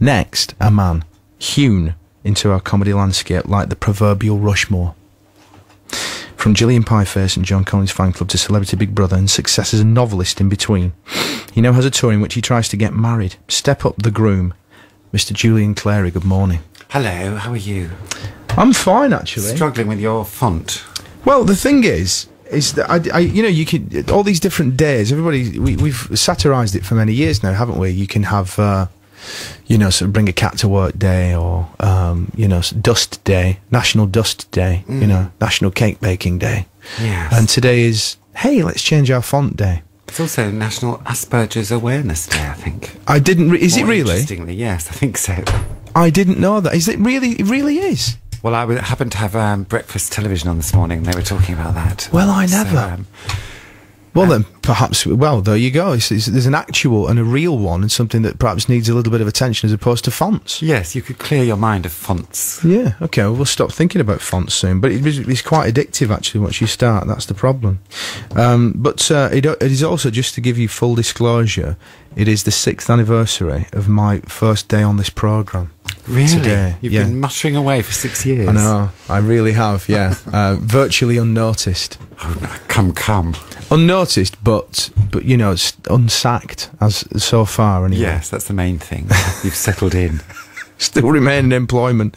Next, a man hewn into our comedy landscape like the proverbial Rushmore. From Gillian Pieface and John Collins fan club to Celebrity Big Brother and success as a novelist in between, he now has a tour in which he tries to get married. Step up the groom, Mr. Julian Clary. Good morning. Hello, how are you? I'm fine, actually. Struggling with your font. Well, the thing is that I you can, all these different days, we've satirised it for many years now, haven't we? You can have, sort of bring a cat to work day, or, dust day, National Dust Day, National Cake Baking Day. Yes. And today is, hey, let's change our font day. It's also National Asperger's Awareness Day, I think. Is it really? Interestingly, yes, I think so. I didn't know that. Is it really? It really is? Well, I happened to have breakfast television on this morning, and they were talking about that. Well, I never. Then perhaps, there you go. There's an actual and a real one, and something that perhaps needs a little bit of attention as opposed to fonts. Yes, you could clear your mind of fonts. Yeah, okay, well, we'll stop thinking about fonts soon. But it's quite addictive, actually, once you start. That's the problem. It is also, just to give you full disclosure, it is the 6th anniversary of my first day on this programme. Really? Today. You've been muttering away for 6 years. I know, I really have, yeah. Virtually unnoticed. Oh, no, come. Unnoticed, but unsacked as so far. Anyway. Yes, that's the main thing. You've settled in. Still remain in employment.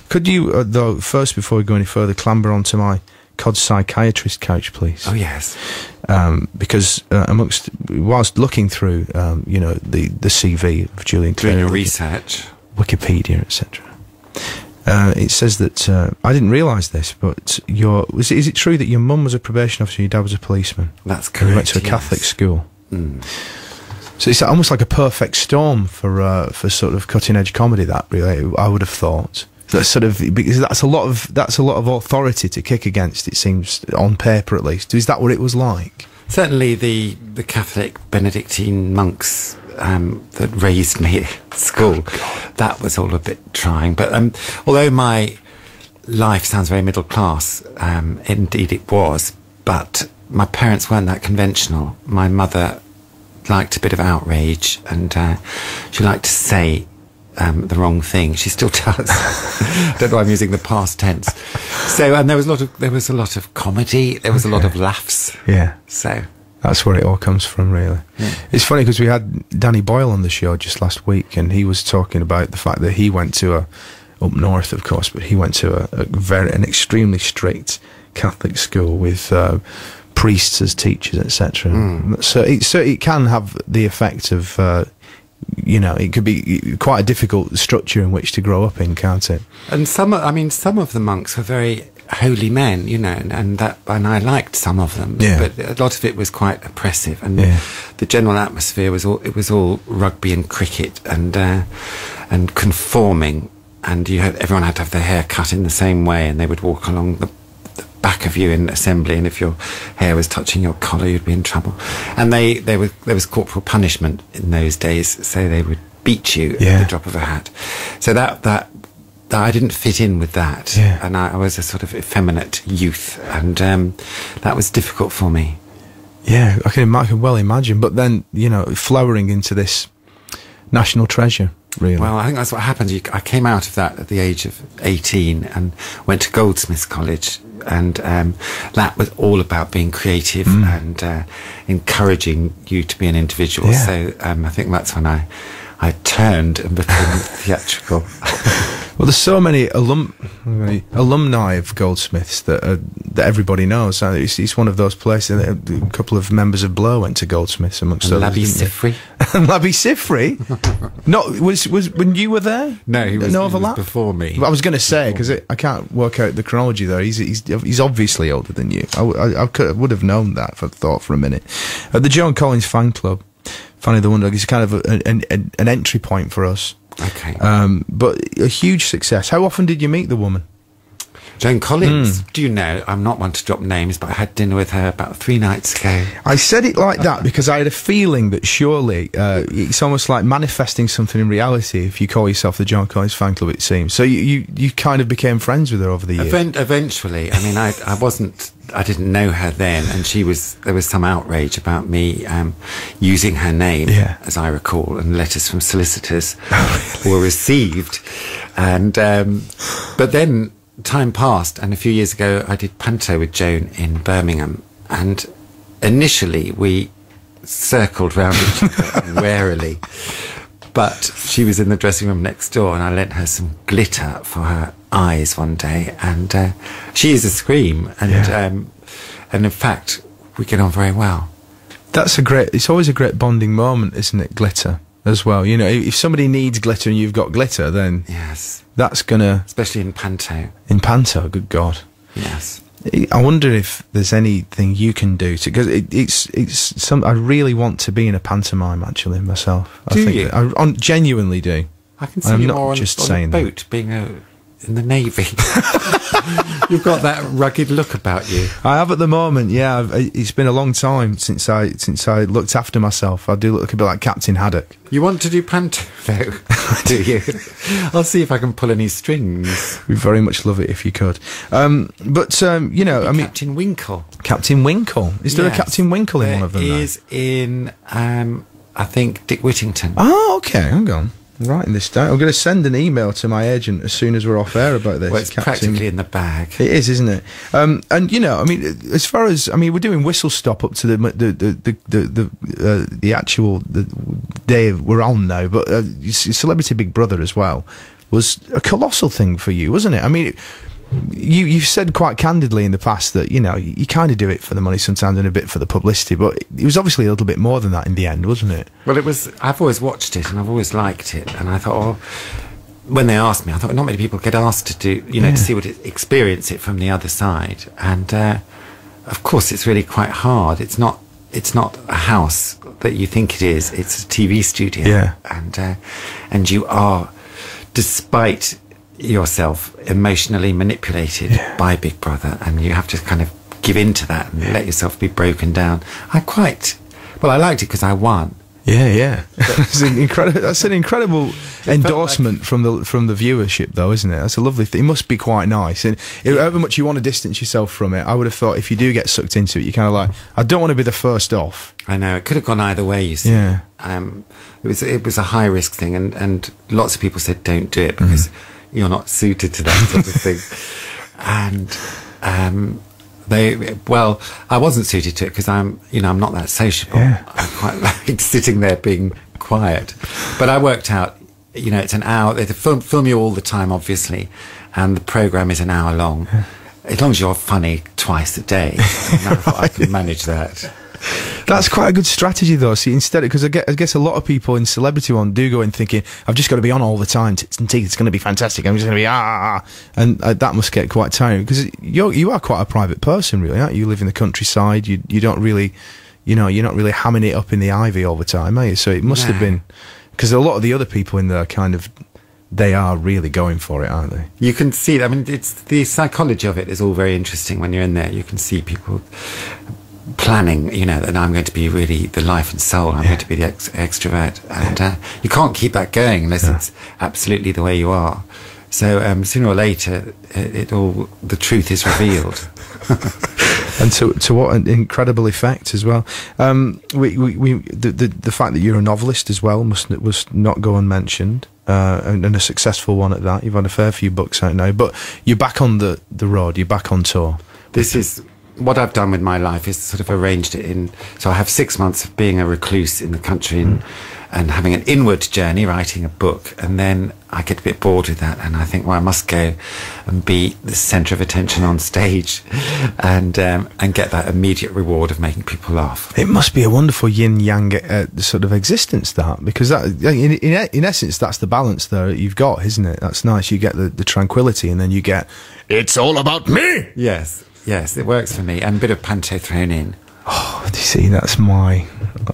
Could you, though, first, before we go any further, clamber onto my COD psychiatrist couch, please? Oh, yes. Because whilst looking through, the CV of Julian Clary, doing your research, Wikipedia, etc. It says that I didn't realise this, but is it true that your mum was a probation officer, your dad was a policeman? That's correct. You went to a Catholic school. Mm. So it's almost like a perfect storm for sort of cutting edge comedy. That really, I would have thought. That's sort of, because that's a lot of authority to kick against. It seems, on paper at least. Is that what it was like? Certainly, the Catholic Benedictine monks that raised me at school, that was all a bit trying. But although my life sounds very middle class, indeed it was, but my parents weren't that conventional. My mother liked a bit of outrage, and she liked to say the wrong thing. She still does. I don't know why I'm using the past tense. So, and there was a lot of comedy. There was a lot of laughs. Yeah. So that's where it all comes from, really. Yeah. It's funny because we had Danny Boyle on the show just last week, and he was talking about the fact that he went to up north, of course, but he went to an extremely strict Catholic school with priests as teachers, etc. So it can have the effect of it could be quite a difficult structure in which to grow up in, can't it? And some of the monks were very holy men, and I liked some of them, but a lot of it was quite oppressive, and the general atmosphere was all rugby and cricket and conforming, and everyone had to have their hair cut in the same way, and they would walk along the back of you in assembly, and if your hair was touching your collar, you'd be in trouble. And there was corporal punishment in those days, so they would beat you at the drop of a hat. So that I didn't fit in with that, and I was a sort of effeminate youth, and that was difficult for me. Yeah, I can well imagine. But then, flowering into this national treasure, really. Well, I think that's what happened. I came out of that at the age of 18 and went to Goldsmiths College, and that was all about being creative and encouraging you to be an individual. Yeah. So I think that's when I turned and became theatrical. Well, there's so many alumni of Goldsmiths that everybody knows. It's one of those places. A couple of members of Blur went to Goldsmiths, amongst others. Labby Sifri. Labby Sifri? Was when you were there? No, he was overlap? He was before me. I was going to say, because I can't work out the chronology there. He's obviously older than you. I would have known that if I'd thought for a minute. At the John Collins fan club, Fanny the Wonder Dog is kind of an entry point for us. Okay. But a huge success. How often did you meet the woman? Joan Collins, do you know, I'm not one to drop names, but I had dinner with her about 3 nights ago. I said it like that because I had a feeling that surely it's almost like manifesting something in reality if you call yourself the Joan Collins fan club, it seems. So you kind of became friends with her over the years. Eventually. I mean, I didn't know her then, and there was some outrage about me using her name, as I recall, and letters from solicitors were received. And but then time passed, and a few years ago I did Panto with Joan in Birmingham, and initially we circled round each other warily, but she was in the dressing room next door, and I lent her some glitter for her eyes one day, and she is a scream, and in fact we get on very well. It's always a great bonding moment, isn't it, glitter as well? You know, if somebody needs glitter and you've got glitter, then yes, that's gonna, especially in Panto. In Panto, good God. Yes. I wonder if there's anything you can do to, because it's some. I really want to be in a pantomime actually myself. I genuinely do. I can see you more on a boat, being in the Navy. You've got that rugged look about you. I have at the moment, yeah. It's been a long time since I looked after myself. I do look a bit like Captain Haddock. You want to do Panto, though, do you? I'll see if I can pull any strings. We'd very much love it if you could. But you know, I mean, Captain Winkle. Captain Winkle. Is there a Captain Winkle in one of them? There is in, I think, Dick Whittington. Oh, okay. Hang on. I'm writing this down. I'm going to send an email to my agent as soon as we're off air about this. Well, it's practically in the bag. It is, isn't it? And you know, I mean, as far as we're doing Whistle Stop up to the actual day we're on now, but Celebrity Big Brother as well was a colossal thing for you, wasn't it? I mean, you've said quite candidly in the past that, you know, you kind of do it for the money sometimes and a bit for the publicity, but it was obviously a little bit more than that in the end, wasn't it? Well, it was. I've always watched it and I've always liked it, and I thought, when they asked me, I thought not many people get asked to do, you know, to see experience it from the other side, and of course it's really quite hard. It's not a house that you think it is. It's a TV studio, and you are, despite yourself, emotionally manipulated by Big Brother, and you have to kind of give in to that and let yourself be broken down. I liked it because I won. That's an incredible endorsement from the viewership, though, isn't it? That's a lovely thing. It must be quite nice, and however much you want to distance yourself from it, I would have thought if you do get sucked into it, you're kind of like, I don't want to be the first off. I know, it could have gone either way, you see. It was a high risk thing, and lots of people said don't do it because you're not suited to that sort of thing. And I wasn't suited to it because I'm not that sociable. I quite like sitting there being quiet. But I worked out, you know, it's an hour. They film you all the time, obviously, and the programme is an hour long. As long as you're funny twice a day, I can manage that. That's quite a good strategy, though. See, instead, because I guess a lot of people in Celebrity One do go in thinking, I've just got to be on all the time. Tits and teeth, it's going to be fantastic. I'm just going to be and that must get quite tiring because you are quite a private person, really, aren't you? You live in the countryside. You don't really, you know, you're not really hamming it up in the ivy all the time, are you? So it must have been, because a lot of the other people in there they are really going for it, aren't they? You can see. I mean, it's the psychology of it is all very interesting when you're in there. You can see people planning, you know, and I'm going to be really the life and soul. I'm going to be the extrovert, and you can't keep that going unless it's absolutely the way you are. So sooner or later, the truth is revealed. And to what an incredible effect as well. The fact that you're a novelist as well was not go unmentioned, and a successful one at that. You've had a fair few books out now, but you're back on the road. You're back on tour. This is what I've done with my life, is sort of arranged it in. So I have 6 months of being a recluse in the country and having an inward journey, writing a book, and then I get a bit bored with that, and I think, well, I must go and be the centre of attention on stage, and get that immediate reward of making people laugh. It must be a wonderful yin-yang sort of existence, that, because that, in essence, that's the balance there you've got, isn't it? That's nice. You get the tranquility, and then you get, it's all about me! Yes, it works for me, and a bit of panto thrown in. Oh, do you see, that's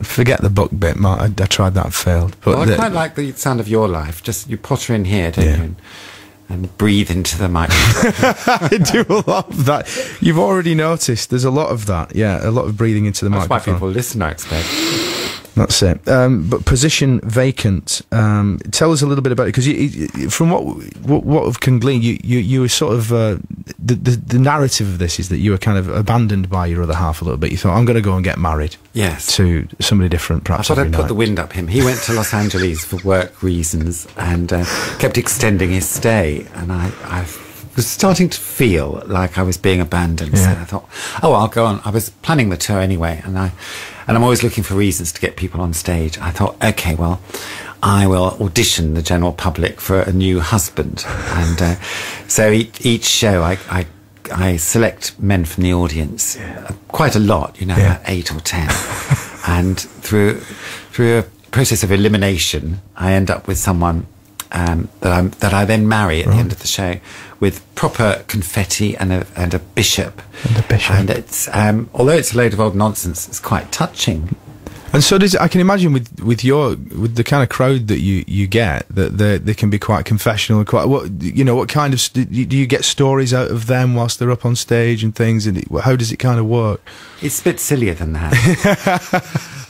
forget the book bit, Mark. I tried that and failed. But I quite like the sound of your life. Just you potter in here, don't you? and breathe into the microphone. I do a lot of that. You've already noticed there's a lot of that. Yeah, a lot of breathing into the microphone. That's why people listen, I expect. That's it. But position vacant. Tell us a little bit about it, because from what can glean, you were sort of the narrative of this is that you were kind of abandoned by your other half a little bit. You thought, I'm going to go and get married. Yes. To somebody different, perhaps. I thought I'd put the wind up him. He went to Los Angeles for work reasons and kept extending his stay, and I was starting to feel like I was being abandoned. So I thought, I'll go on. I was planning the tour anyway, and I'm always looking for reasons to get people on stage. I thought, okay, well, I will audition the general public for a new husband. And so each show I select men from the audience, quite a lot, about 8 or 10. And through a process of elimination, I end up with someone that I then marry at the end of the show, with proper confetti and a bishop. And it's although it's a load of old nonsense, it's quite touching. And so I can imagine with the kind of crowd that you get, that they can be quite confessional and quite what kind of do you get stories out of them whilst they're up on stage and things, and how does it kind of work? It's a bit sillier than that.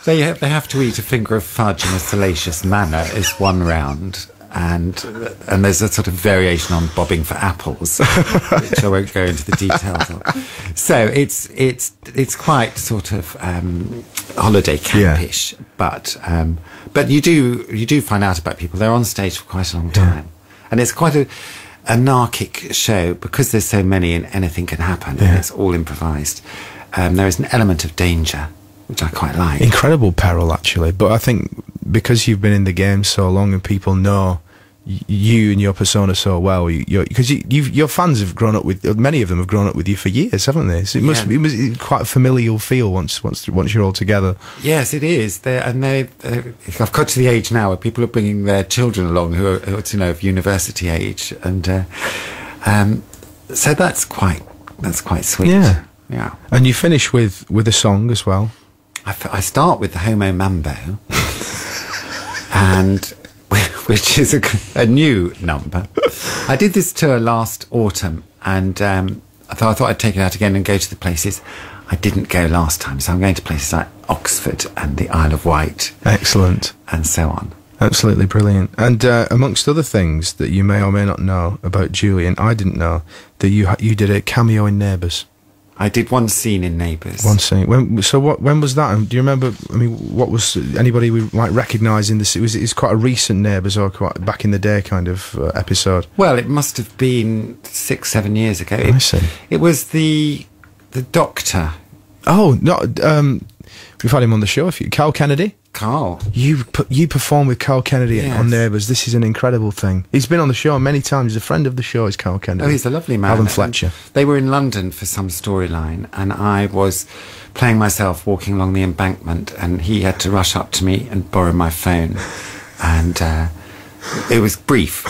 They have to eat a finger of fudge in a salacious manner is one round. And there's a sort of variation on bobbing for apples, which I won't go into the details of. So it's quite sort of holiday campish, but you do find out about people. They're on stage for quite a long time, and it's quite a anarchic show because there's so many and anything can happen, and it's all improvised. There is an element of danger, which I quite like. Incredible peril, actually. But I think because you've been in the game so long and people know you and your persona so well, because your fans have grown up with, many of them have grown up with you for years, haven't they? So it must be quite a familial feel once you're all together. Yes, it is. I've got to the age now where people are bringing their children along who are of university age, and so that's quite sweet. Yeah. And you finish with a song as well. I start with the Homo Mambo, and which is a new number. I did this tour last autumn, and I thought I'd take it out again and go to the places I didn't go last time. So I'm going to places like Oxford and the Isle of Wight. Excellent. And so on. Absolutely brilliant. And amongst other things that you may or may not know about Julian, I didn't know that you did a cameo in Neighbours. I did one scene in Neighbours. One scene. When was that? Do you remember? I mean, what was anybody we might recognise in this? It's quite a recent Neighbours, or quite back in the day kind of episode. Well, it must have been 6-7 years ago. I see. It was the Doctor. Oh, no. We've had him on the show. Carl Kennedy. Carl. You perform with Carl Kennedy on Neighbours. This is an incredible thing. He's been on the show many times. He's a friend of the show, is Carl Kennedy. Oh, he's a lovely man. Alan Fletcher. They were in London for some storyline, and I was playing myself walking along the embankment, and he had to rush up to me and borrow my phone. And it was brief.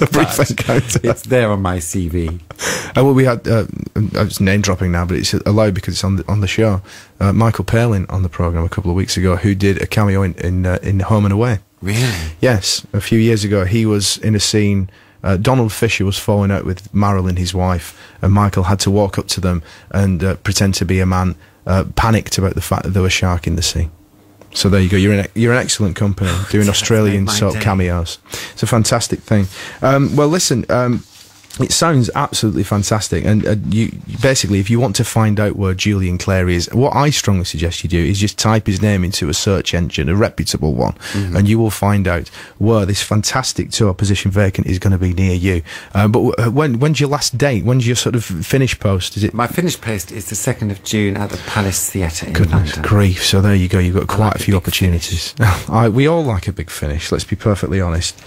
A brief encounter. It's there on my CV. Well, we had, I was name dropping now, but it's allowed because it's on the show. Michael Palin on the programme a couple of weeks ago, who did a cameo in Home and Away. Really? Yes, a few years ago. He was in a scene. Donald Fisher was falling out with Marilyn, his wife, and Michael had to walk up to them and pretend to be a man, panicked about the fact that there was a shark in the sea. So there you go. You're an excellent company doing Australian sort of cameos. It's a fantastic thing. Well, listen. It sounds absolutely fantastic, and you basically, if you want to find out where Julian Clary is, what I strongly suggest you do is just type his name into a search engine, a reputable one, and you will find out where this fantastic tour, Position Vacant, is going to be near you. But when's your last date? When's your sort of finish post? Is it? My finish post is the 2nd of June at the Palace Theatre in London. Goodness grief! So there you go. You've got quite a few opportunities. We all like a big finish. Let's be perfectly honest.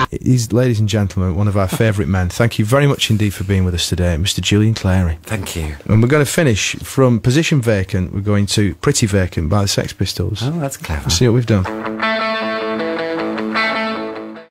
He's, ladies and gentlemen, one of our favourite men. Thank you very much indeed for being with us today, Mr. Julian Clary. Thank you. And we're going to finish from Position Vacant. We're going to Pretty Vacant by the Sex Pistols. Oh, that's clever. See what we've done.